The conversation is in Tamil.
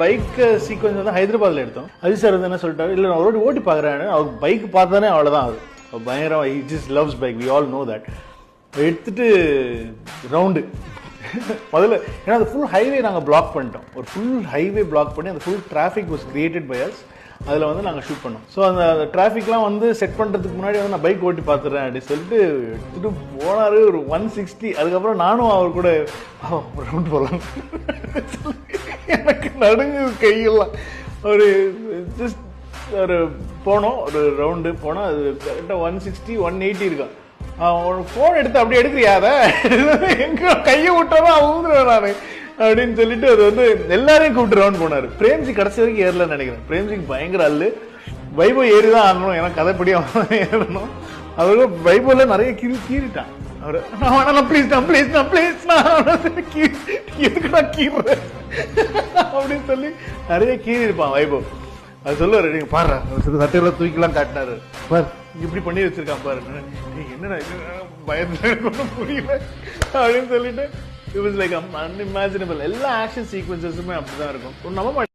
பைக் சீக்வன்ஸ் வந்து ஹைதராபாத்ல எடுத்தோம். அஜித் சார் வந்து என்ன சொல்லிட்டாரு, இல்லை நான் ஒரு ஓட்டி பார்க்குறேன், அவர் பைக் பார்த்தானே அவ்வளோதான், அது பயங்கரம், he just loves bike, we all know that. எடுத்துட்டு ரவுண்டு முதல்ல, ஏன்னா அந்த ஃபுல் ஹைவே நாங்கள் பிளாக் பண்ணிட்டோம், ஒரு ஃபுல் ஹைவே பிளாக் பண்ணி அந்த full traffic was created by us. அதில் வந்து நாங்கள் ஷூட் பண்ணோம். ஸோ அந்த டிராஃபிக்லாம் வந்து செட் பண்ணுறதுக்கு முன்னாடி வந்து நான் பைக் ஓட்டி பார்த்துறேன் அப்படின்னு சொல்லிட்டு எடுத்துகிட்டு போனார் ஒரு 160. அதுக்கப்புறம் நானும் அவர் கூட ரவுண்ட் போகலாம், எனக்கு நடுங்கு கையெல்லாம். ஒரு ஜஸ்ட் ஒரு போனோம், ஒரு ரவுண்டு போனோம், அது கரெக்டாக 160 180 இருக்கான். ஒரு ஃபோன் எடுத்து அப்படி எடுக்கிறியா, அதை எங்கே கையை விட்டாலும் ஊந்துருவேன் நான் அப்படின்னு சொல்லிட்டு அது வந்து எல்லாரையும் கூப்பிட்டு ரவுண்ட் போனார். பிரேம்ஜி கடைசி வரைக்கும் ஏறலன்னு நினைக்கிறேன். பிரேம்ஜிக்கு பயங்கர அல்லு, வைபோ ஏறி தான் ஆகணும், ஏன்னா கதைப்படி அவன் ஏறணும். அவரு வைபோல நிறைய கீறிட்டான். அவரு எதுக்குடா கீறேன் அப்படின்னு சொல்லி நிறைய கீறி இருப்பான் வைபோ. அது சொல்லுவாரு, நீங்க பாரு சட்டையில தூக்கிலாம் காட்டினாரு, பாரு இப்படி பண்ணி வச்சிருக்கான் பாரு, என்னடா பயத்துல புரியல அப்படின்னு சொல்லிட்டு it was like unimaginable. எல்லா ஆக்ஷன் சீக்வன்சஸுமே அப்படிதான் இருக்கும். நம்ம